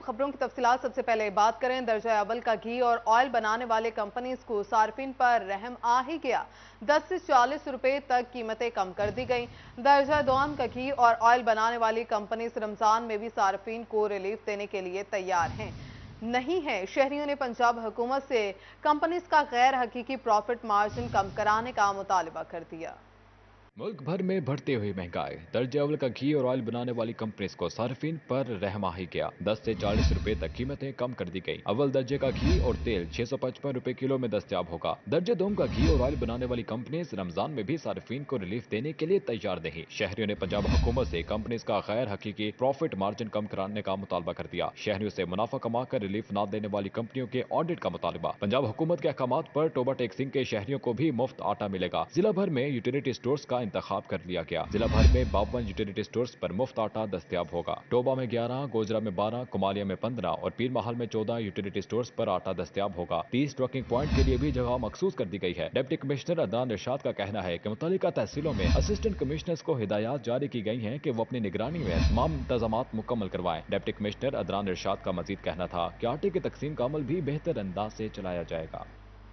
खबरों की तफसीलात। सबसे पहले बात करें दर्जा अव्वल का घी और ऑयल बनाने वाले कंपनीज को सार्फिन पर रहम आ ही गया। 10 से 40 रुपए तक कीमतें कम कर दी गई। दर्जा दोम का घी और ऑयल बनाने वाली कंपनीज रमजान में भी सार्फिन को रिलीफ देने के लिए तैयार हैं नहीं है। शहरियों ने पंजाब हुकूमत से कंपनीज का गैर हकीकी प्रॉफिट मार्जिन कम कराने का मुतालबा कर दिया। मुल्क भर में बढ़ती हुई महंगाई, दर्जे अव्वल का घी और ऑयल बनाने वाली कंपनीज को सार्फिन पर रहमा ही गया। 10 से 40 रुपए तक कीमतें कम कर दी गई। अव्वल दर्जे का घी और तेल 655 रुपए किलो में दस्तयाब होगा। दर्जे दोम का घी और ऑयल बनाने वाली कंपनीज रमजान में भी सार्फिन को रिलीफ देने के लिए तैयार नहीं। शहरियों ने पंजाब हुकूमत से कंपनीज का गैर हकीकी प्रॉफिट मार्जिन कम कराने का मुतालबा कर दिया। शहरियों से मुनाफा कमा कर रिलीफ न देने वाली कंपनियों के ऑडिट का मुतालबा। पंजाब हुकूमत के अहकाम पर टोबा टेक्सिंग के शहरियों को भी मुफ्त आटा मिलेगा। जिला भर में यूटिलिटी स्टोर्स का इंतखाब कर लिया गया। जिला भर में 52 यूटिलिटी स्टोर्स पर मुफ्त आटा दस्तयाब होगा। टोबा में 11, गोजरा में 12, कुमालिया में 15 और पीर महल में 14 यूटिलिटी स्टोर्स पर आटा दस्तयाब होगा। 30 ट्रकिंग पॉइंट के लिए भी जगह मखसूस कर दी गई है। डिप्टी कमिश्नर अदनान इरशाद का कहना है कि मुतल्लिका तहसीलों में असिस्टेंट कमिश्नर्स को हिदायत जारी की गई हैं कि वो अपनी निगरानी में तमाम इंतजामात मुकम्मल करवाएं। डिप्टी कमिश्नर अदनान इरशाद का मजीद कहना था कि आटे की तकसीम का अमल भी बेहतर अंदाज से चलाया जाएगा।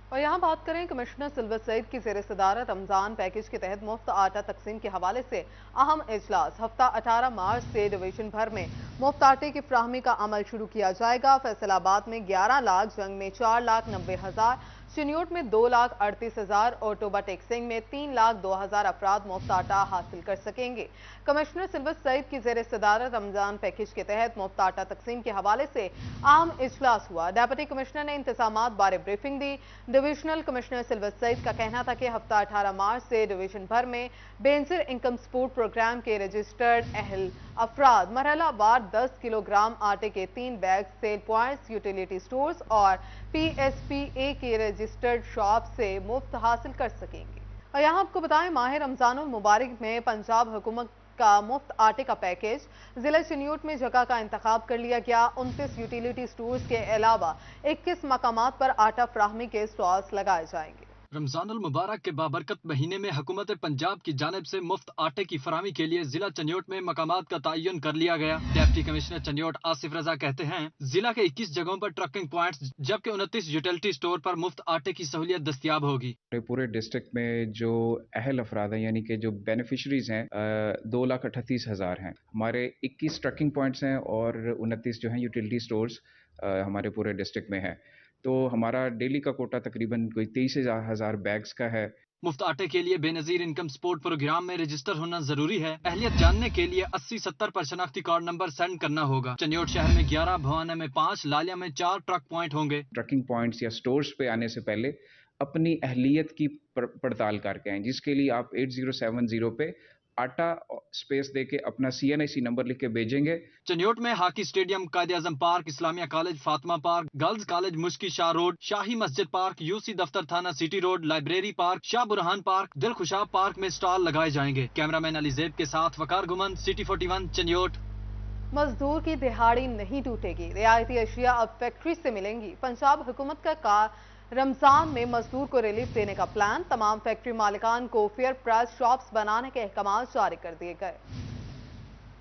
और यहाँ बात करें कमिश्नर सिल्वर सईद की ज़ेर सदारत रमजान पैकेज के तहत मुफ्त आटा तकसीम के हवाले से अहम इजलास। हफ्ता 18 मार्च से डिवीजन भर में मुफ्त आटे की फ्राहमी का अमल शुरू किया जाएगा। फैसलाबाद में 11 लाख, जंग में 4,90,000, चिन्योट में 2,38,000 और टोबा टेक्सिंग में 3,02,000 अफराद मुफ्त आटा हासिल कर सकेंगे। कमिश्नर सिल्वर सईद की ज़ेर सदारत रमजान पैकेज के तहत मुफ्त आटा तकसीम के हवाले से अहम इजलास हुआ। डिप्टी कमिश्नर ने इंतजामात बारे ब्रीफिंग दी। डिविजनल कमिश्नर सिल्वर सईद का कहना था कि हफ्ता 18 मार्च से डिवीजन भर में बेनजीर इनकम सपोर्ट प्रोग्राम के रजिस्टर्ड अहल अफराद मरहला वार 10 किलोग्राम आटे के 3 bag sale points, utility stores और PSPA के रजिस्टर्ड शॉप से मुफ्त हासिल कर सकेंगे। और यहाँ आपको बताएं माह रमजान मुबारक में पंजाब हुकूमत का मुफ्त आटे का पैकेज। जिला चिन्योट में जगह का इंतखाब कर लिया गया। 29 यूटिलिटी स्टोर्स के अलावा 21 मकामात पर आटा फ्राहमी के स्टॉल्स लगाए जाएंगे। रमजानुल मुबारक के बाबरकत महीने में हुकूमत पंजाब की जानिब से मुफ्त आटे की फराहमी के लिए जिला चन्योट में मकामात का तयन कर लिया गया। डिप्टी कमिश्नर चन्योट आसिफ रजा कहते हैं जिला के 21 जगहों पर ट्रकिंग पॉइंट्स जबकि 29 यूटिलिटी स्टोर पर मुफ्त आटे की सहूलियत दस्तयाब होगी। पूरे डिस्ट्रिक्ट में जो अहल अफराद हैं यानी कि जो बेनिफिशरीज हैं 2,38,000 हैं। हमारे 21 ट्रकिंग पॉइंट्स हैं और 29 जो हैं यूटिलिटी स्टोर्स हमारे पूरे डिस्ट्रिक्ट में है। तो हमारा डेली का कोटा तकरीबन कोई 23,000 बैग्स का है। मुफ्त आटे के लिए बेनजीर इनकम सपोर्ट प्रोग्राम में रजिस्टर होना जरूरी है। अहलियत जानने के लिए 80-70 पर शनाख्ती कार्ड नंबर सेंड करना होगा। चन्योट शहर में 11, भवाना में 5, लालिया में 4 ट्रक पॉइंट होंगे। ट्रकिंग पॉइंट्स या स्टोर्स पे आने से पहले अपनी अहलियत की पड़ताल करके आएं, जिसके लिए आप 8070 पे आटा स्पेस देके अपना CNIC नंबर लिख के भेजेंगे। चन्योट में hockey stadium, Quaid-e-Azam park, Islamia college, Fatima park, girls college, Mushki Shah road, Shahi Masjid park, UC दफ्तर थाना city road, library park, Shah Burhan park, Dil Khushab park में स्टॉल लगाए जाएंगे। कैमरामैन अली ज़ैब के साथ वकार गुमन, सिटी 41 चन्योट। मजदूर की दिहाड़ी नहीं टूटेगी, रियायती अशिया अब फैक्ट्री से मिलेंगी। पंजाब हुकूमत का रमजान में मजदूर को रिलीफ देने का प्लान। तमाम फैक्ट्री मालिकान को फेयर प्राइस शॉप्स बनाने के अहकाम जारी कर दिए गए।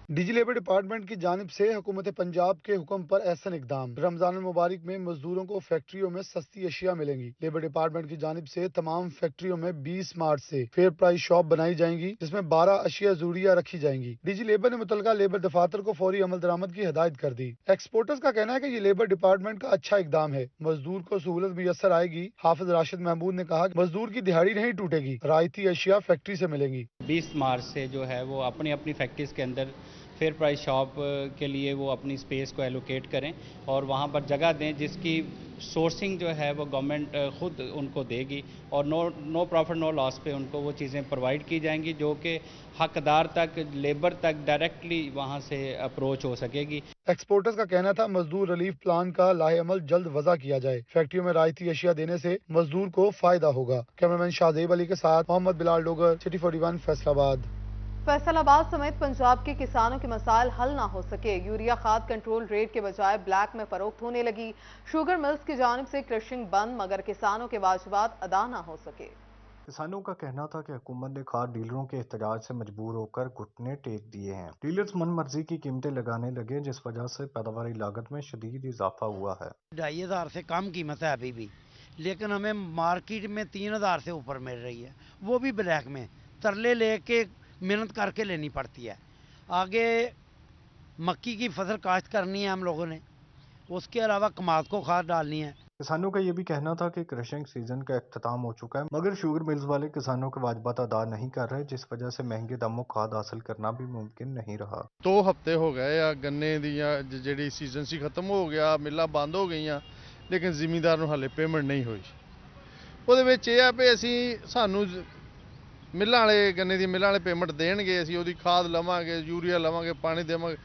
डिजी लेबर डिपार्टमेंट की जानिब से हुकूमत पंजाब के हुक्म पर एहसन इकदाम। रमजान मुबारक में मजदूरों को फैक्ट्रियों में सस्ती अशिया मिलेंगी। लेबर डिपार्टमेंट की जानिब से तमाम फैक्ट्रियों में 20 मार्च से फेयर प्राइस शॉप बनाई जाएंगी, जिसमें 12 अशिया जरूरिया रखी जाएंगी। डिजी लेबर ने मुतलका लेबर दफातर को फौरी अमल दरामद की हिदायत कर दी। एक्सपोर्टर्स का कहना है कि ये लेबर डिपार्टमेंट का अच्छा इकदाम है, मजदूर को सहूलत मुयसर आएगी। हाफिज राशिद महमूद ने कहा मजदूर की दिहाड़ी नहीं टूटेगी, रायती अशिया फैक्ट्री से मिलेंगी। 20 मार्च से जो है वो अपनी अपनी फैक्ट्रीज के अंदर फेयर प्राइस शॉप के लिए वो अपनी स्पेस को एलोकेट करें और वहाँ पर जगह दें, जिसकी सोर्सिंग जो है वो गवर्नमेंट खुद उनको देगी और नो प्रॉफिट नो लॉस पे उनको वो चीज़ें प्रोवाइड की जाएंगी, जो कि हकदार तक, लेबर तक डायरेक्टली वहाँ से अप्रोच हो सकेगी। एक्सपोर्टर्स का कहना था मजदूर रिलीफ प्लान का लाहेअमल जल्द वज़ा किया जाए। फैक्ट्रियों में रायती अशिया देने से मजदूर को फायदा होगा। कैमरामैन शाहजेब अली के साथ मोहम्मद बिलाल डोगर, सिटी 41 फैसलाबाद। फैसलाबाद समेत पंजाब के किसानों के मसाइल हल ना हो सके। यूरिया खाद कंट्रोल रेट के बजाय ब्लैक में फरोख्त होने लगी। शुगर मिल्स की जानिब से क्रशिंग बंद, मगर किसानों के वाजिबात अदा ना हो सके। کسانوں کا کہنا تھا کہ حکومت نے کھاد ڈیلروں کے احتجاج سے مجبور ہو کر گھٹنے ٹیک دیے ہیں۔ ڈیلرز من مرضی کی قیمتیں لگانے لگے جس وجہ سے پیداواری لاگت میں شدید اضافہ ہوا ہے۔ 2500 سے کم قیمت ہے ابھی بھی، لیکن ہمیں مارکیٹ میں 3000 سے اوپر مل رہی ہے، وہ بھی بلیک میں ترلے لے کے محنت کر کے لینی پڑتی ہے۔ آگے مکی کی فصل کاشت کرنی ہے ہم لوگوں نے، اس کے علاوہ کماد کو کھاد ڈالنی ہے۔ کسانوں کا یہ بھی کہنا تھا کہ کرشنگ سیزن کا اختتام ہو چکا ہے، مگر شوگر ملز والے کسانوں کے واجبات ادا نہیں کر رہے، جس وجہ سے مہنگے داموں کھاد حاصل کرنا بھی ممکن نہیں رہا۔ 2 ہفتے ہو گئے ਆ ਗੰਨੇ ਦੀ ਜਿਹੜੀ ਸੀਜ਼ਨ ਸੀ ਖਤਮ ਹੋ ਗਿਆ, ਮਿੱਲਾਂ ਬੰਦ ਹੋ ਗਈਆਂ, ਲੇਕਿਨ ਜ਼ਿਮੀਂਦਾਰ ਨੂੰ ਹਾਲੇ ਪੇਮੈਂਟ ਨਹੀਂ ਹੋਈ। ਉਹਦੇ ਵਿੱਚ ਇਹ ਆ ਵੀ ਸਾਨੂੰ ਮਿੱਲਾਂ ਵਾਲੇ ਗੰਨੇ ਦੀ ਮਿੱਲਾਂ ਵਾਲੇ ਪੇਮੈਂਟ ਦੇਣਗੇ, ਅਸੀਂ ਉਹਦੀ ਖਾਦ ਲਵਾਂਗੇ, ਯੂਰੀਆ ਲਵਾਂਗੇ, ਪਾਣੀ ਦੇਵਾਂਗੇ,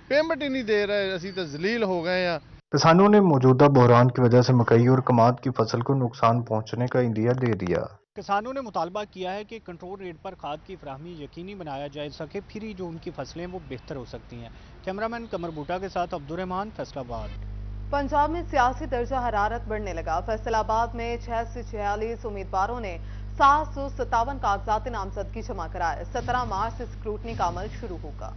ਪੇਮੈਂਟ ਹੀ ਨਹੀਂ ਦੇ ਰਹੇ, ਅਸੀਂ ਤਾਂ ਜ਼ਲੀਲ ਹੋ ਗਏ ਆ। کسانوں نے موجودہ بحران کی وجہ سے مکئی اور کماد کی فصل کو نقصان پہنچنے کا عندیہ دے دیا۔ کسانوں نے مطالبہ کیا ہے کہ کنٹرول ریٹ پر کھاد کی فراہمی یقینی بنایا جائے سکے، پھر ہی جو ان کی فصلیں وہ بہتر ہو سکتی ہیں۔ کیمرامین قمر بوٹا کے ساتھ عبدالرحمان، فیصل آباد۔ پنجاب میں سیاسی درجہ حرارت بڑھنے لگا۔ فیصل آباد میں 6 سے 46 امیدواروں نے 757 کاغذات نامزدگی جمع کرائے۔ 17 مارچ سے اسکروٹنی کا عمل شروع ہوگا۔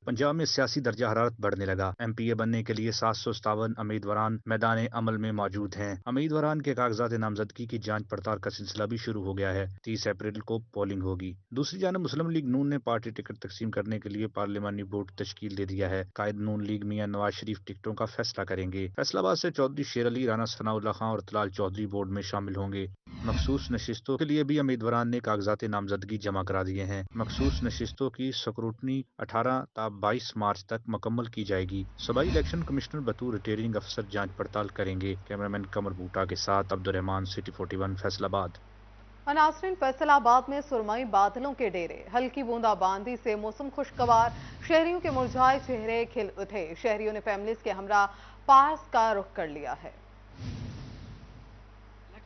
پنجاب میں سیاسی درجہ حرارت بڑھنے لگا۔ ایم پی اے بننے کے لیے 757 امیدواران میدان عمل میں موجود ہیں۔ امیدواران کے کاغذات نامزدگی کی جانچ پڑتال کا سلسلہ بھی شروع ہو گیا ہے۔ 30 اپریل کو پولنگ ہوگی۔ دوسری جانب مسلم لیگ نون نے پارٹی ٹکٹ تقسیم کرنے کے لیے پارلیمانی بورڈ تشکیل دے دیا ہے۔ قائد نون لیگ میاں نواز شریف ٹکٹوں کا فیصلہ کریں گے۔ فیصل آباد سے چودھری شیر علی، رانا ثناء اللہ خان اور طلال چودھری بورڈ میں شامل ہوں گے۔ مخصوص نشستوں کے لیے بھی امیدواران نے کاغذات نامزدگی جمع کرا دیے ہیں۔ مخصوص نشستوں کی سکروٹنی 18 تا 22 مارچ تک مکمل کی جائے گی۔ صوبائی الیکشن کمشنر بطور ریٹرننگ افسر جانچ پڑتال کریں گے۔ کیمرامین قمر بوٹا کے ساتھ عبدالرحمان، سٹی 41، فیصل آباد۔ ناظرین، فیصل آباد میں سرمئی بادلوں کے ڈیرے، ہلکی بوندا باندی سے موسم خوشگوار، شہریوں کے مرجھائے چہرے کھل اٹھے۔ شہریوں نے فیملیز کے ہمراہ پارس کا رخ کر لیا ہے۔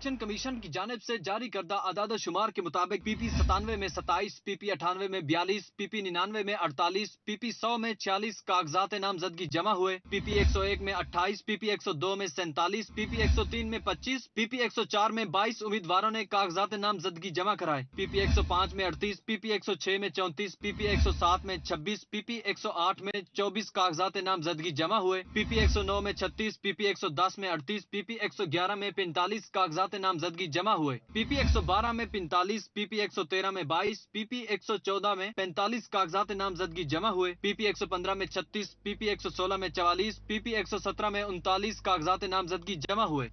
الیکشن کمیشن کی جانب سے جاری کردہ اعداد و شمار کے مطابق پی پی 97 میں 27، پی پی 98 میں 42، پی پی 99 میں 48، پی پی 100 میں 46 کاغذات نامزدگی جمع ہوئے۔ پی پی 101 میں 28، پی پی 102 میں 47، پی پی 103 میں 25، پی پی 104 میں 22 امیدواروں نے کاغذات نامزدگی جمع کرائے۔ پی پی 105 میں 38، پی پی 106 میں 34، پی پی 107 میں 26، پی پی 108 میں 24 کاغذات نامزدگی جمع ہوئے۔ پی پی 109 میں 36، پی پی 110 میں 38، پی پی 111 میں 45 کاغذات نامزدگی جمع ہوئے۔ پی پی 112 میں 45، پی پی 113 میں 22، پی پی 114 میں 45 کاغذات نامزدگی جمع ہوئے۔ پی پی 115 میں 36، پی پی 116 میں 44، پی پی 117 میں 39 کاغذات نامزدگی جمع ہوئے۔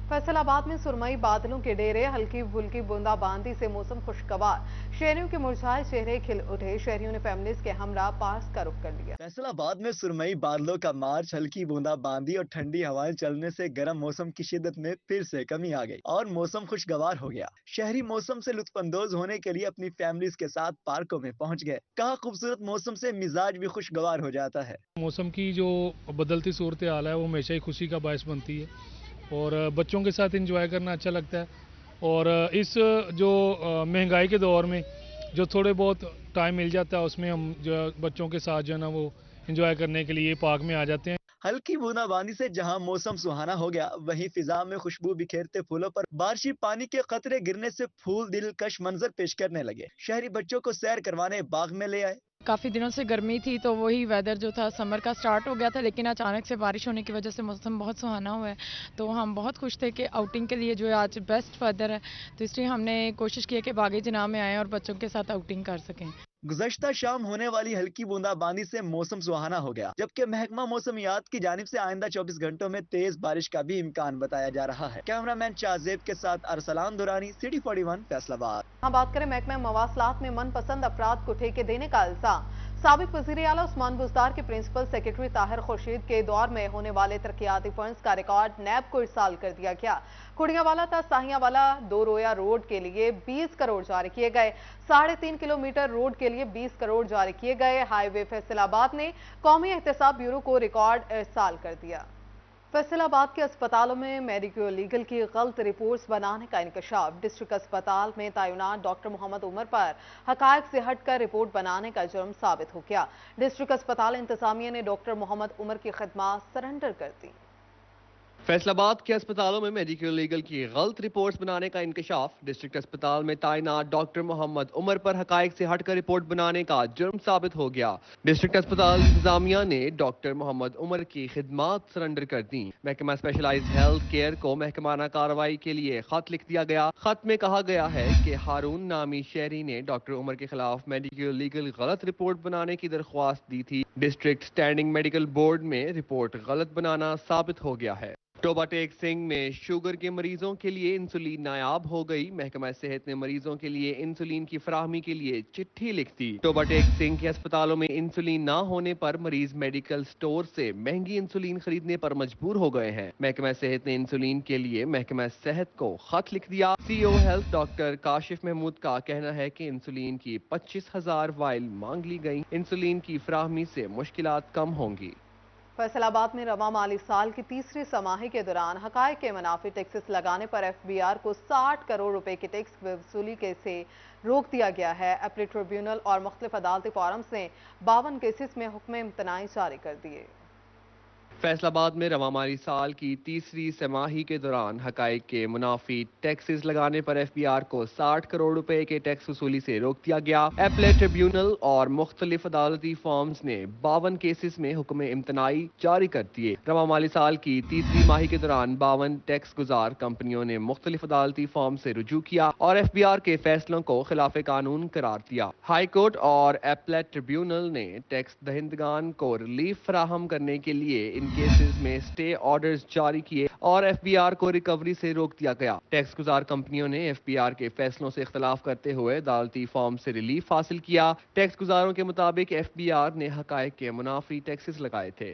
فیصل آباد میں سرمئی بادلوں کے ڈیرے، ہلکی پھلکی بوندا باندی سے موسم خوشگوار، شہریوں کے مرجھائے چہرے کھل اٹھے۔ شہریوں نے فیملیز کے ہمراہ پارس کا رخ کر لیا۔ فیصل آباد میں سرمئی بادلوں کا مارچ، ہلکی بوندا باندی اور ٹھنڈی ہوائیں چلنے سے گرم موسم کی شدت میں پھر سے کمی آ گئی اور موسم خوشگوار ہو گیا۔ شہری موسم سے لطف اندوز ہونے کے لیے اپنی فیملیز کے ساتھ پارکوں میں پہنچ گئے۔ کہا خوبصورت موسم سے مزاج بھی خوشگوار ہو جاتا ہے۔ موسم کی جو بدلتی صورتحال ہے وہ ہمیشہ ہی خوشی کا باعث بنتی ہے اور بچوں کے ساتھ انجوائے کرنا اچھا لگتا ہے، اور اس جو مہنگائی کے دور میں جو تھوڑے بہت ٹائم مل جاتا ہے اس میں ہم جو بچوں کے ساتھ جو ہے نا وہ انجوائے کرنے کے لیے پارک میں آ جاتے ہیں۔ ہلکی بوندا باندی سے جہاں موسم سہانا ہو گیا، وہیں فضا میں خوشبو بکھیرتے پھولوں پر بارشی پانی کے قطرے گرنے سے پھول دلکش منظر پیش کرنے لگے۔ شہری بچوں کو سیر کروانے باغ میں لے آئے۔ کافی دنوں سے گرمی تھی تو وہی ویدر جو تھا سمر کا سٹارٹ ہو گیا تھا، لیکن اچانک سے بارش ہونے کی وجہ سے موسم بہت سہانا ہوا ہے، تو ہم بہت خوش تھے کہ آؤٹنگ کے لیے جو ہے آج بیسٹ ویدر ہے، تو اس لیے ہم نے کوشش کی ہے کہ باغ جناح میں آئیں اور بچوں کے ساتھ آؤٹنگ کر سکیں۔ گزشتہ شام ہونے والی ہلکی بوندا باندی سے موسم سہانا ہو گیا، جبکہ محکمہ موسمیات کی جانب سے آئندہ 24 گھنٹوں میں تیز بارش کا بھی امکان بتایا جا رہا ہے۔ کیمرامین شاہزیب کے ساتھ ارسلان دورانی، سٹی 41، فیصل آباد۔ ہم بات کریں محکمہ مواصلات میں من پسند افراد کو ٹھیکے دینے کا الزام۔ سابق وزیر اعلیٰ عثمان بزدار کے پرنسپل سیکرٹری طاہر خورشید کے دور میں ہونے والے ترقیاتی فنڈز کا ریکارڈ نیب کو ارسال کر دیا گیا۔ کھڑیاں والا تا ساہیاں والا 2 رویا روڈ کے لیے 20 کروڑ جاری کیے گئے، 3.5 کلومیٹر روڈ کے لیے 20 کروڑ جاری کیے گئے۔ ہائی وے فیصل آباد نے قومی احتساب بیورو کو ریکارڈ ارسال کر دیا۔ فیصل آباد کے اسپتالوں میں میڈیکو لیگل کی غلط رپورٹس بنانے کا انکشاف۔ ڈسٹرکٹ اسپتال میں تعینات ڈاکٹر محمد عمر پر حقائق سے ہٹ کر رپورٹ بنانے کا جرم ثابت ہو گیا۔ ڈسٹرکٹ اسپتال انتظامیہ نے ڈاکٹر محمد عمر کی خدمات سرنڈر کر دی۔ फैसला आबाद के अस्पतालों में मेडिकल लीगल की गलत रिपोर्ट्स बनाने का इंकशाफ। डिस्ट्रिक्ट अस्पताल में तैनात डॉक्टर मोहम्मद उमर पर हकायक से हटकर रिपोर्ट बनाने का जुर्म साबित हो गया। डिस्ट्रिक्ट अस्पताल इंतजामिया ने डॉक्टर मोहम्मद उमर की खिदमात सरेंडर कर दी। महकमा स्पेशलाइज्ड हेल्थ केयर को महकमाना कार्रवाई के लिए खत लिख दिया गया। खत में कहा गया है कि हारून नामी शहरी ने डॉक्टर उमर के खिलाफ मेडिकल लीगल गलत रिपोर्ट बनाने की दरख्वास्त दी थी। डिस्ट्रिक्ट स्टैंडिंग मेडिकल बोर्ड में रिपोर्ट गलत बनाना साबित हो गया है। टोबा टेक सिंह में शुगर के मरीजों के लिए इंसुलिन नायाब हो गई। महकमा सेहत ने मरीजों के लिए इंसुलिन की फराहमी के लिए चिट्ठी लिख दी। टोबा टेक सिंह के अस्पतालों में इंसुलिन ना होने पर मरीज मेडिकल स्टोर से महंगी इंसुलिन खरीदने पर मजबूर हो गए हैं। महकमा सेहत ने इंसुलिन के लिए महकमा सेहत को खत लिख दिया। CEO health doctor Kashif Mahmood का कहना है कि इंसुलिन की 25,000 वाइल मांग ली गई। इंसुलिन की फराहमी से मुश्किलात कम होंगी। फैसलाबाद में रवा माली साल की तीसरी समाही के दौरान हकायक के मुनाफी टैक्सेस लगाने पर FBR को 60 करोड़ रुपए की टैक्स वसूली से रोक दिया गया है। अपील ट्रिब्यूनल और मुख्तलिफ अदालती फोरम्स ने 52 केसेस में हुक्म इम्तनाई जारी कर दिए। फैसलाबाद में रवा माली साल की तीसरी समाही के दौरान हकायक के मुनाफी टैक्सेस लगाने पर FBR को 60 करोड़ रुपए के टैक्स वसूली से रोक दिया गया। अपील ट्रिब्यूनल और मुख्तलिफ अदालती फॉर्म्स ने 52 केसेस में हुक्म इम्तनाई जारी कर दिए। रवा माली साल की तीसरी माही के दौरान 52 टैक्स गुजार कंपनियों ने मुख्तलिफ अदालती फॉर्म से रुजू किया और FBR के फैसलों को खिलाफ कानून करार दिया। हाई कोर्ट और अपील ट्रिब्यूनल ने टैक्स दहिंदगान को रिलीफ फराहम करने के लिए इन केसेस में स्टे ऑर्डर्स जारी किए और FBR को रिकवरी से रोक दिया गया। टैक्स गुजार कंपनियों ने FBR के फैसलों से इख्तलाफ करते हुए अदालती फॉर्म से रिलीफ हासिल किया। टैक्स गुजारों के मुताबिक FBR ने हकायक के मुनाफी टैक्सेस लगाए थे।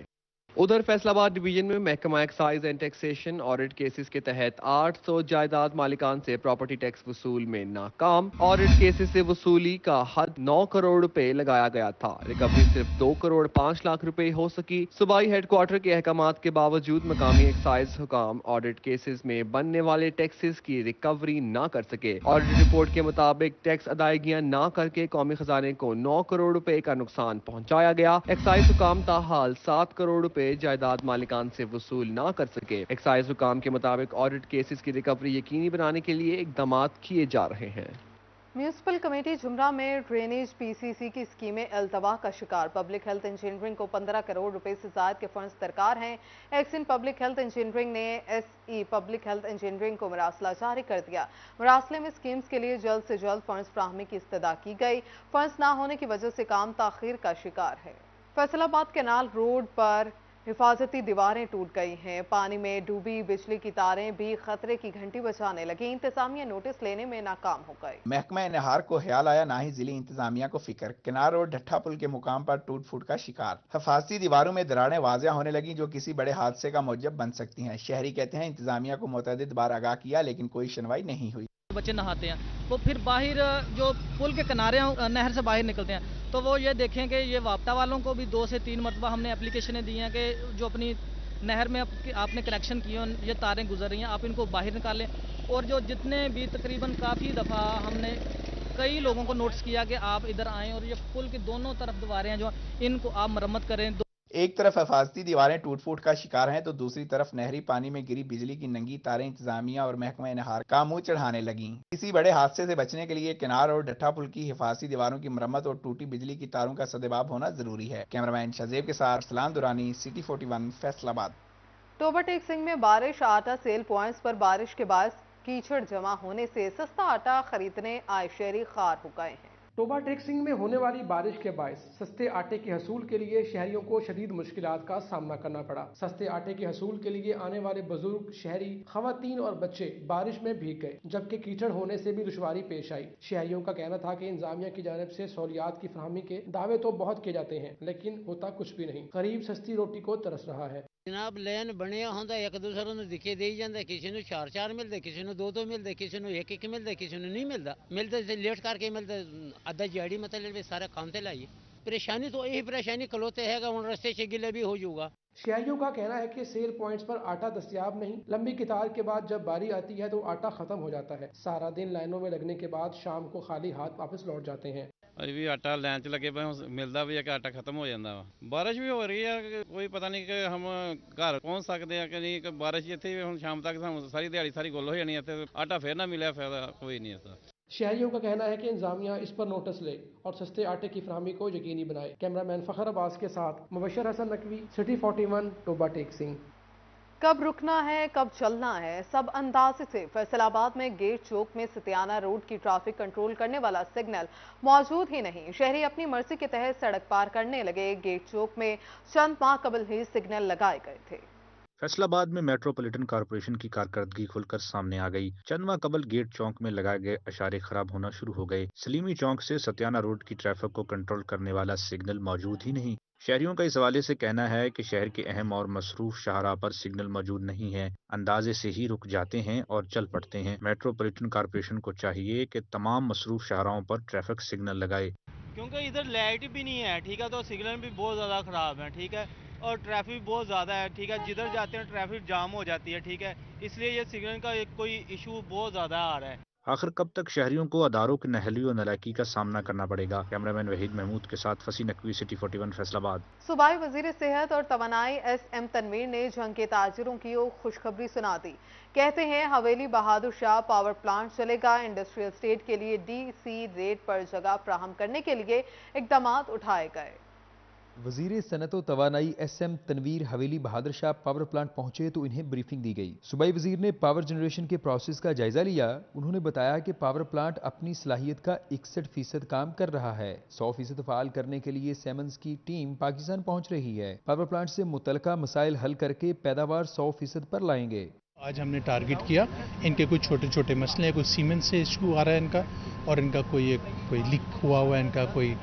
उधर फैसलाबाद डिवीजन में महकमा excise and taxation audit cases के तहत 800 जायदाद मालिकान से प्रॉपर्टी टैक्स वसूल में नाकाम। ऑडिट केसेस से वसूली का हद 9 करोड़ रुपए लगाया गया था। रिकवरी सिर्फ 2 करोड़ 5 लाख रुपए हो सकी। सूबाई हेडक्वार्टर के अहकामात के बावजूद मकामी एक्साइज हुकाम ऑडिट केसेस में बनने वाले टैक्सेस की रिकवरी ना कर सके। ऑडिट रिपोर्ट के मुताबिक टैक्स अदायगियां ना करके कौमी खजाने को 9 करोड़ रुपए का नुकसान पहुंचाया गया। एक्साइज हुकाम ताहाल 7 करोड़ रुपए जायदाद मालिकान से वसूल ना कर सके। एक्साइज हुकाम के मुताबिक ऑडिट केसेस की रिकवरी यकीनी बनाने के लिए इकदामात किए जा रहे हैं। म्यूनिसिपल कमेटी झुमरा में ड्रेनेज PCC की स्कीमें अल्तबाह का शिकार। पब्लिक हेल्थ इंजीनियरिंग को 15 करोड़ रुपए से ज्यादा के फंड्स दरकार हैं। एक्सिन पब्लिक हेल्थ इंजीनियरिंग ने SE पब्लिक हेल्थ इंजीनियरिंग को मरासला जारी कर दिया। मरासले में स्कीम्स के लिए जल्द से जल्द फंड्स फराहमी की इस्तदा की गई। फंड्स ना होने की वजह से काम ताखीर का शिकार है। फैसलाबाद कैनाल रोड पर हिफाजती दीवारें टूट गई हैं। पानी में डूबी बिजली की तारें भी खतरे की घंटी बजाने लगी। इंतजामिया नोटिस लेने में नाकाम हो गई। महकमा नहार को ख्याल आया, ना ही जिली इंतजामिया को फिक्र। किनार रोड ढट्ठा पुल के मुकाम पर टूट फूट का शिकार। हिफाजती दीवारों में दरारें वाज़िया होने लगी जो किसी बड़े हादसे का मौजब बन सकती हैं। शहरी कहते हैं इंतजामिया को मुतअद्दिद बार आगाह किया लेकिन कोई सुनवाई नहीं हुई। बच्चे नहाते हैं वो फिर बाहर जो पुल के किनारे नहर से बाहर निकलते हैं तो वो ये देखें कि ये वापटा वालों को भी 2 से 3 मरतबा हमने एप्लीकेशनें दी हैं कि जो अपनी नहर में आपने कनेक्शन किए ये तारें गुजर रही हैं, आप इनको बाहर निकालें। और जो जितने भी तकरीबन काफ़ी दफ़ा हमने कई लोगों को नोटिस किया कि आप इधर आएँ और ये पुल की दोनों तरफ दीवारें हैं जो इनको आप मरम्मत करें। एक तरफ हिफाजती दीवारें टूट फूट का शिकार हैं तो दूसरी तरफ नहरी पानी में गिरी बिजली की नंगी तारें इंतजामिया और महकमा नहार का मुंह चढ़ाने लगीं। किसी बड़े हादसे से बचने के लिए किनार और ढट्ठा पुल की हिफाजती दीवारों की मरम्मत और टूटी बिजली की तारों का सदेबाब होना जरूरी है। कैमरामैन शजेब के साथ सलाम दुरानी, सिटी 41 फैसलाबाद। टोबा टेक सिंह में बारिश आटा सेल पॉइंट्स पर बारिश के बाद कीचड़ जमा होने से सस्ता आटा खरीदने आए शहरी खार हो गए हैं। टोबा टेक सिंह में होने वाली बारिश के बायस सस्ते आटे के हसूल के लिए शहरियों को शदीद मुश्किलात का सामना करना पड़ा। सस्ते आटे के हसूल के लिए आने वाले बुजुर्ग, शहरी, खवातीन और बच्चे बारिश में भीग गए जबकि कीचड़ होने से भी दुश्वारी पेश आई। शहरियों का कहना था कि इंतजामिया की जानिब से सहूलियात की फराहमी के दावे तो बहुत किए जाते हैं लेकिन होता कुछ भी नहीं। गरीब सस्ती रोटी को तरस रहा है। जनाब लैन बने होंदा एक दूसरे ਨੂੰ ਦਿਖੇ ਦੇਈ ਜਾਂਦਾ, ਕਿਸੇ ਨੂੰ 4-4 ਮਿਲਦੇ, ਕਿਸੇ ਨੂੰ 2-2 ਮਿਲਦੇ, ਕਿਸੇ ਨੂੰ 1-1 ਮਿਲਦੇ, ਕਿਸੇ ਨੂੰ ਨਹੀਂ ਮਿਲਦੇ ਤੇ ਲੇਟ ਕਰਕੇ ਮਿਲਦੇ ਅੱਧਾ ਦਿਹਾੜੀ मतलब सारा काम ਤੇ ਲਾਈਏ। परेशानी तो यही परेशानी खलोते है उन रस्ते से गिले भी हो जाऊगा। शहरियों का कहना है कि सेल पॉइंट्स पर आटा दस्तयाब नहीं। लंबी कतार के बाद जब बारी आती है तो आटा खत्म हो जाता है। सारा दिन लाइनों में लगने के बाद शाम को खाली हाथ वापस लौट जाते हैं। ਅਸੀਂ ਵੀ ਆਟਾ ਲੈਣ 'ਚ ਲੱਗੇ ਪਏ, ਮਿਲਦਾ ਵੀ ਹੈ ਕਿ ਆਟਾ ਖਤਮ ਹੋ ਜਾਂਦਾ ਵਾ। ਬਾਰਿਸ਼ ਵੀ ਹੋ ਰਹੀ ਹੈ, ਕੋਈ ਪਤਾ ਨਹੀਂ ਕਿ ਹਮ ਘਰ ਪਹੁੰਚ ਸਕਦੇ ਆ ਕਿ ਨਹੀਂ, ਕਿ ਬਾਰਿਸ਼ ਇੱਥੇ ਹੁਣ ਸ਼ਾਮ ਤੱਕ ਸਾਨੂੰ ਸਾਰੀ ਦਿਹਾੜੀ ਸਾਰੀ ਗੁੱਲ ਹੋ ਜਾਣੀ ਹੈ, ਇੱਥੇ ਆਟਾ ਫਿਰ ना मिला फायदा कोई नहीं है। शहरियों का कहना है कि इंतजामिया इस पर नोटिस ले और सस्ते आटे की फराहमी को यकीनी बनाए। कैमरामैन फखर अब्बास के साथ मुबशर हसन नकवी, सिटी 41, टोबा टेक सिंह। कब रुकना है कब चलना है, सब अंदाजे से फैसलाबाद में गेट चौक में सतियाना रोड की ट्रैफिक कंट्रोल करने वाला सिग्नल मौजूद ही नहीं। शहरी अपनी मर्जी के तहत सड़क पार करने लगे। गेट चौक में चंद माह कबल ही सिग्नल लगाए गए थे। फैसलाबाद में मेट्रोपॉलिटन कॉरपोरेशन की कारकर्दगी खुलकर सामने आ गई। चंद माह कबल गेट चौक में लगाए गए इशारे खराब होना शुरू हो गए। सलीमी चौक से सतियाना रोड की ट्रैफिक को कंट्रोल करने वाला सिग्नल मौजूद ही नहीं। शहरियों का इस हवाले से कहना है कि शहर के अहम और मसरूफ शाहराह पर सिग्नल मौजूद नहीं है, अंदाजे से ही रुक जाते हैं और चल पड़ते हैं। मेट्रोपॉलिटन कॉरपोरेशन को चाहिए कि तमाम मसरूफ शाहराहों पर ट्रैफिक सिग्नल लगाए, क्योंकि इधर लाइट भी नहीं है, ठीक है, तो सिग्नल भी बहुत ज़्यादा ख़राब है, ठीक है, और ट्रैफिक भी बहुत ज़्यादा है, ठीक है, जिधर जाते हैं ट्रैफिक जाम हो जाती है, ठीक है, इसलिए ये सिग्नल का एक कोई इशू बहुत ज़्यादा आ रहा है। आखिर कब तक शहरियों को अदारों की नहली और नलायकी का सामना करना पड़ेगा। कैमरामैन वहीद महमूद के साथ फसी नकवी, सिटी 41, फैसलाबाद। सूबाई वजीर सेहत और तवानाई SM तनवीर ने जंग के ताजिरों की खुशखबरी सुना दी। कहते हैं हवेली बहादुर शाह पावर प्लांट चलेगा। इंडस्ट्रियल स्टेट के लिए DC रेट पर जगह फराहम करने के लिए इकदाम उठाए गए। वजीर सनत व तवानाई SM तनवीर हवेली बहादुर शाह पावर प्लांट पहुंचे तो इन्हें ब्रीफिंग दी गई। सूबाई वजीर ने पावर जनरेशन के प्रोसेस का जायजा लिया। उन्होंने बताया कि पावर प्लांट अपनी सलाहियत का 61% काम कर रहा है। 100% फ़ाल करने के लिए सेमंस की टीम पाकिस्तान पहुंच रही है। पावर प्लांट से मुतलका मसाइल हल करके पैदावार 100% पर लाएंगे। आज हमने टारगेट किया, इनके कुछ छोटे छोटे मसले हैं, कुछ सीमेंट से इशू आ रहा है इनका, और इनका कोई लीक हुआ है, इनका कोई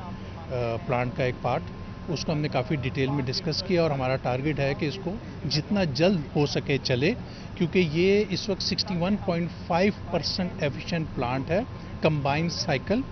प्लांट का एक पार्ट, उसको हमने काफ़ी डिटेल में डिस्कस किया और हमारा टारगेट है कि इसको जितना जल्द हो सके चले, क्योंकि ये इस वक्त 61.5% एफिशिएंट प्लांट है, कंबाइंड साइकिल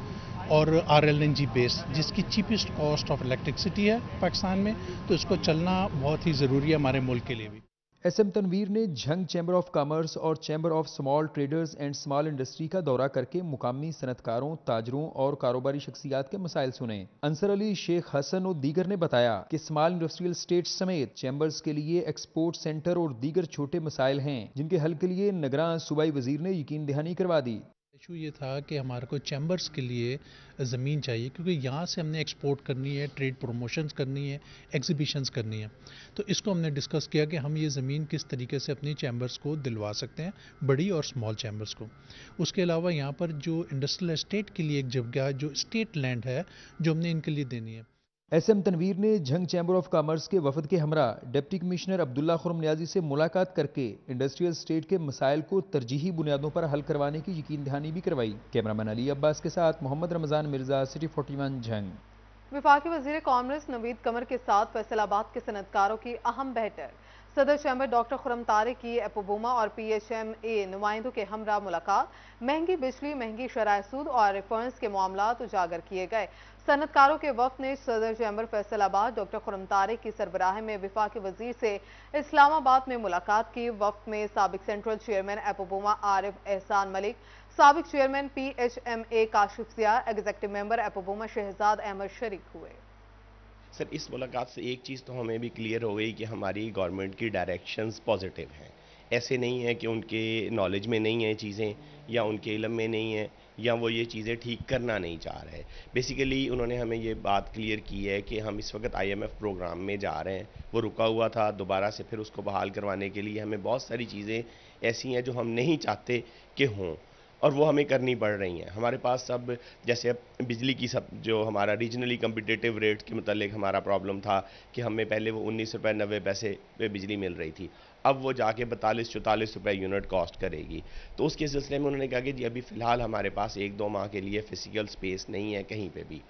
और RLNG बेस, जिसकी चीपेस्ट कॉस्ट ऑफ इलेक्ट्रिसिटी है पाकिस्तान में, तो इसको चलना बहुत ही ज़रूरी है हमारे मुल्क के लिए भी। SM तनवीर ने झंग चैम्बर ऑफ कॉमर्स और chamber of small traders and small industry का दौरा करके मुकामी सनतकारों, ताजरों और कारोबारी शख्सियात के मसाइल सुने। अंसर अली, शेख हसन और दीगर ने बताया कि स्मॉल इंडस्ट्रियल स्टेट समेत चैम्बर्स के लिए एक्सपोर्ट सेंटर और दीगर छोटे मसाइल हैं, जिनके हल के लिए निगरान सूबाई वजीर ने यकीन दहानी करवा दी। इशू ये था कि हमारे को चैम्बर्स के लिए ज़मीन चाहिए, क्योंकि यहाँ से हमने एक्सपोर्ट करनी है, ट्रेड प्रमोशंस करनी है, एग्जीबिशंस करनी है, तो इसको हमने डिस्कस किया कि हम ये ज़मीन किस तरीके से अपनी चैम्बर्स को दिलवा सकते हैं, बड़ी और स्मॉल चैम्बर्स को। उसके अलावा यहाँ पर जो इंडस्ट्रियल एस्टेट के लिए एक जगह जो स्टेट लैंड है, जो हमने इनके लिए देनी है। SM तनवीर ने झंग चैम्बर ऑफ कॉमर्स के वफद के हमरा डिप्टी कमिश्नर अब्दुल्ला खुरम नियाजी से मुलाकात करके इंडस्ट्रियल स्टेट के मसाइल को तरजीही बुनियादों पर हल करवाने की यकीन दहानी भी करवाई। कैमरामैन अली अब्बास के साथ मोहम्मद रमजान मिर्जा, सिटी 41, झंग। वफाकी वजीर कांग्रेस नवीद कमर के साथ फैसलाबाद के सनतकारों की अहम बैठक। सदर चैम्बर डॉक्टर खुरम तारिक की एपोबोमा और PHMA नुमाइंदों के हमरा मुलाकात। महंगी बिजली, महंगी शराय सूद और रिफंड्स के मामलात उजागर किए गए। सनतकारों के वफ्द ने सदर चैम्बर फैसलाबाद डॉक्टर खुरम तारिक की सरबराह में वफाकी वजीर से इस्लामाबाद में मुलाकात की। वफ्द में साबिक सेंट्रल चेयरमैन एपोबोमा आरिफ एहसान मलिक, साबिक चेयरमैन PHMA काशिफ जिया, एग्जीक्यूटिव मेंबर एपोबोमा शहजाद अहमद शरीक हुए। सर, इस मुलाकात से एक चीज़ तो हमें भी क्लियर हो गई कि हमारी गवर्नमेंट की डायरेक्शंस पॉजिटिव हैं। ऐसे नहीं है कि उनके नॉलेज में नहीं है चीज़ें, या उनके इल्म में नहीं है, या वो ये चीज़ें ठीक करना नहीं चाह रहे। बेसिकली उन्होंने हमें ये बात क्लियर की है कि हम इस वक्त IMF प्रोग्राम में जा रहे हैं, वो रुका हुआ था, दोबारा से फिर उसको बहाल करवाने के लिए हमें बहुत सारी चीज़ें ऐसी हैं जो हम नहीं चाहते कि हों, और वो हमें करनी पड़ रही हैं। हमारे पास सब जैसे बिजली की सब जो हमारा रीजनली कम्पिटिटिव रेट के मतलब हमारा प्रॉब्लम था कि हमें पहले वो 19 रुपये 90 पैसे पे बिजली मिल रही थी, अब वो जाके 42-44 रुपये यूनिट कॉस्ट करेगी। तो उसके सिलसिले में उन्होंने कहा कि जी अभी फ़िलहाल हमारे पास 1-2 माह के लिए फिजिकल स्पेस नहीं है कहीं पे भी।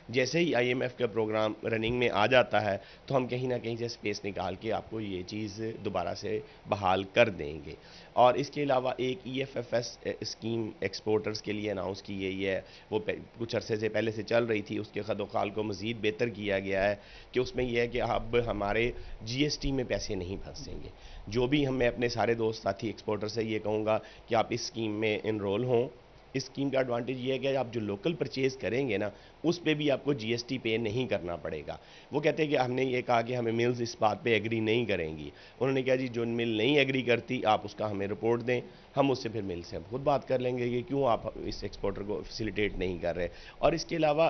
जैसे ही IMF का प्रोग्राम रनिंग में आ जाता है तो हम कहीं ना कहीं से स्पेस निकाल के आपको ये चीज़ दोबारा से बहाल कर देंगे। और इसके अलावा एक EFFS स्कीम एक्सपोर्टर्स के लिए अनाउंस की गई है, वो कुछ अरसे से पहले से चल रही थी, उसके खदोखाल को मज़ीद बेहतर किया गया है कि उसमें यह है कि अब हमारे GST में पैसे नहीं फंसेंगे। जो भी मैं अपने सारे दोस्त साथी एक्सपोर्टर से ये कहूँगा कि आप इस स्कीम में इनरोल हों اس اسکیم کا ایڈوانٹیج یہ ہے کہ آپ جو لوکل پرچیز کریں گے نا اس پہ بھی آپ کو جی ایس ٹی پے نہیں کرنا پڑے گا. وہ کہتے ہیں کہ ہم نے یہ کہا کہ ہمیں ملز اس بات پہ ایگری نہیں کریں گی. انہوں نے کہا جی جو مل نہیں ایگری کرتی آپ اس کا ہمیں رپورٹ دیں, ہم اس سے پھر مل سے خود بات کر لیں گے کہ کیوں آپ اس ایکسپورٹر کو فیسیلیٹیٹ نہیں کر رہے. اور اس کے علاوہ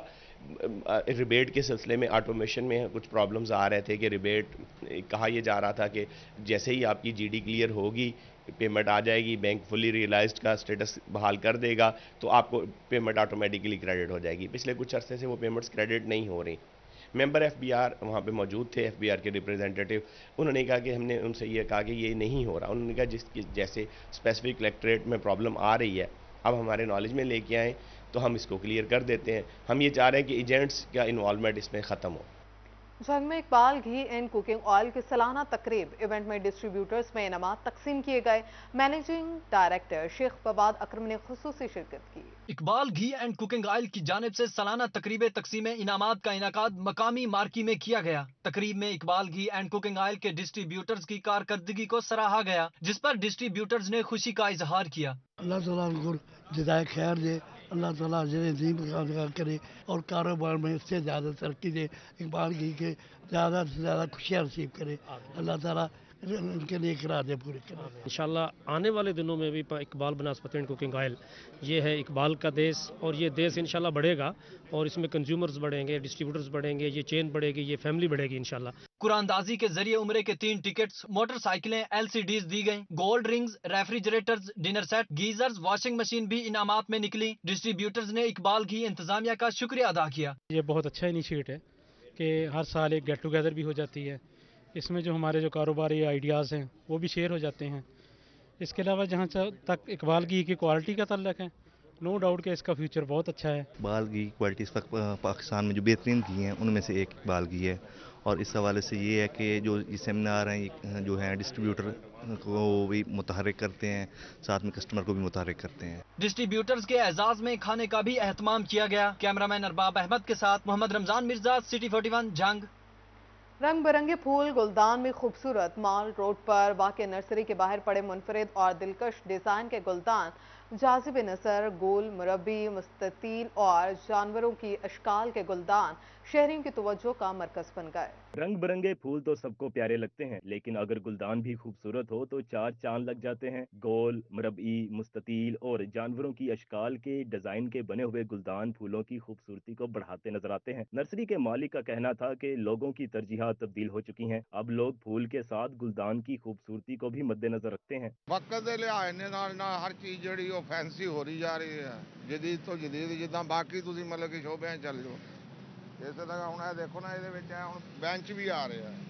ریبیٹ کے سلسلے میں آٹومیشن میں کچھ پرابلمز آ رہے تھے کہ ریبیٹ کہا یہ جا رہا تھا کہ جیسے ہی آپ کی جی ڈی کلیئر ہوگی پیمنٹ آ جائے گی, بینک فلی ریئلائزڈ کا سٹیٹس بحال کر دے گا تو آپ کو پیمنٹ آٹومیٹکلی کریڈٹ ہو جائے گی. پچھلے کچھ عرصے سے وہ پیمنٹس کریڈٹ نہیں ہو رہی. ممبر ایف بی آر وہاں پہ موجود تھے, ایف بی آر کے ریپریزنٹیٹیو, انہوں نے کہا کہ ہم نے ان سے یہ کہا کہ یہ نہیں ہو رہا. انہوں نے کہا جیسے اسپیسیفک کلیکٹریٹ میں پرابلم آ رہی ہے اب ہمارے نالج میں لے کے آئیں تو ہم اس کو کلیئر کر دیتے ہیں. ہم یہ چاہ رہے ہیں کہ ایجنٹس کا انوالومنٹ اس میں ختم ہو. جنگ میں اقبال گھی اینڈ کوکنگ آئل کی سالانہ تقریب ایونٹ میں ڈسٹریبیوٹرز میں انعامات تقسیم کیے گئے. مینیجنگ ڈائریکٹر شیخ فواد اکرم نے خصوصی شرکت کی. اقبال گھی اینڈ کوکنگ آئل کی جانب سے سالانہ تقریب تقسیم انعامات کا انعقاد مقامی مارکی میں کیا گیا. تقریب میں اقبال گھی اینڈ کوکنگ آئل کے ڈسٹریبیوٹرز کی کارکردگی کو سراہا گیا, جس پر ڈسٹریبیوٹرز نے خوشی کا اظہار کیا. اللہ تعالیٰ ان کو جزائے خیر دے, اللہ تعالیٰ دین کرے اور کاروبار میں اس سے زیادہ ترقی دے. اقبال گھی کے زیادہ سے زیادہ خوشیاں نصیب کرے. اللہ تعالیٰ ان کے لیے ارادے پورے کرے. انشاءاللہ آنے والے دنوں میں بھی Iqbal banaspati and cooking oil یہ ہے اقبال کا دیس, اور یہ دیس انشاءاللہ بڑھے گا اور اس میں کنزیومرز بڑھیں گے, ڈسٹریبیوٹرز بڑھیں گے, یہ چین بڑھے گی, یہ فیملی بڑھے گی انشاءاللہ. قرآن دازی کے ذریعے عمرے کے 3 ٹکٹس, موٹر سائیکلیں, LCDs دی گئیں. Gold rings, refrigerators, dinner set, geysers, washing machine بھی انعامات میں نکلی. ڈسٹریبیوٹرز نے اقبال گھی انتظامیہ کا شکریہ ادا کیا. یہ بہت اچھا انیشیٹ ہے کہ ہر سال ایک گیٹ ٹوگیدر بھی ہو جاتی ہے. اس میں جو ہمارے جو کاروباری آئیڈیاز ہیں وہ بھی شیئر ہو جاتے ہیں. اس کے علاوہ جہاں تک اقبال گھی کی کوالٹی کا تعلق ہے, نو ڈاؤٹ کہ اس کا فیوچر بہت اچھا ہے. اقبال گھی کوالٹی اس وقت پاکستان میں جو بہترین گھی ہیں ان میں سے ایک اقبال گھی ہے, اور اس حوالے سے یہ ہے کہ جو یہ سیمینار ہیں جو ہیں ڈسٹریبیوٹر کو بھی متحرک کرتے ہیں, ساتھ میں کسٹمر کو بھی متحرک کرتے ہیں. ڈسٹریبیوٹرز کے اعزاز میں کھانے کا بھی اہتمام کیا گیا. کیمرامین ارباب احمد کے ساتھ محمد رمضان مرزا, سٹی 41 جنگ. رنگ برنگے پھول گلدان میں خوبصورت. مال روڈ پر واقع نرسری کے باہر پڑے منفرد اور دلکش ڈیزائن کے گلدان جاذب نظر. گول, مربی, مستطیل اور جانوروں کی اشکال کے گلدان شہریوں کی توجہ کا مرکز بن گئے. رنگ برنگے پھول تو سب کو پیارے لگتے ہیں, لیکن اگر گلدان بھی خوبصورت ہو تو 4 چاند لگ جاتے ہیں. گول, مربی, مستطیل اور جانوروں کی اشکال کے ڈیزائن کے بنے ہوئے گلدان پھولوں کی خوبصورتی کو بڑھاتے نظر آتے ہیں. نرسری کے مالک کا کہنا تھا کہ لوگوں کی ترجیحات تبدیل ہو چکی ہیں. اب لوگ پھول کے ساتھ گلدان کی خوبصورتی کو بھی مد نظر رکھتے ہیں. وقت دے لحاظ نال ہر چیز جڑی وہ فینسی ہو رہی جا رہی ہے, جدید تو جدید. جداں باقی تسی مطلب کہ شعبے چل جاؤ, اس طرح ہوں دیکھو نا, یہ بینچ بھی آ رہا ہے,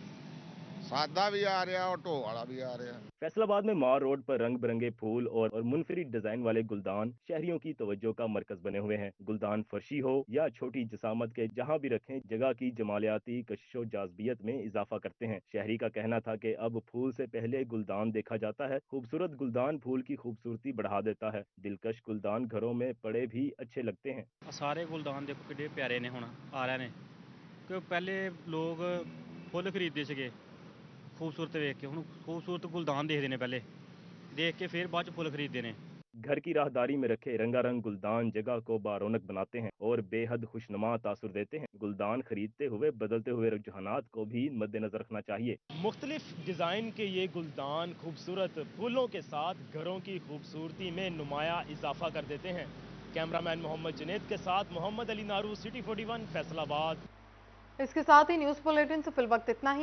سادہ بھی آ رہا ہے اور ٹو والا بھی آ رہا ہے. فیصل آباد میں مار روڈ پر رنگ برنگے پھول اور منفرد ڈیزائن والے گلدان شہریوں کی توجہ کا مرکز بنے ہوئے ہیں. گلدان فرشی ہو یا چھوٹی جسامت کے, جہاں بھی رکھیں جگہ کی جمالیاتی کشش و جاذبیت میں اضافہ کرتے ہیں. شہری کا کہنا تھا کہ اب پھول سے پہلے گلدان دیکھا جاتا ہے. خوبصورت گلدان پھول کی خوبصورتی بڑھا دیتا ہے. دلکش گلدان گھروں میں پڑے بھی اچھے لگتے ہیں. سارے گلدان دیکھو کتنے پیارے نے ہونا آ رہے ہیں, کہ پہلے لوگ فل خریدتے سکے خوبصورت ویک کے, ہوں خوبصورت گلدان دیکھتے ہیں, پہلے دیکھ کے پھر بعد پھول خریدتے ہیں. گھر کی راہداری میں رکھے رنگا رنگ گلدان جگہ کو بارونق بناتے ہیں اور بے حد خوشنما تاثر دیتے ہیں. گلدان خریدتے ہوئے بدلتے ہوئے رجحانات کو بھی مد نظر رکھنا چاہیے. مختلف ڈیزائن کے یہ گلدان خوبصورت پھولوں کے ساتھ گھروں کی خوبصورتی میں نمایاں اضافہ کر دیتے ہیں. کیمرامین محمد جنید کے ساتھ محمد علی نارو, سٹی 41 فیصل آباد. اس کے ساتھ ہی نیوز بلیٹن سے فی الوقت اتنا ہی.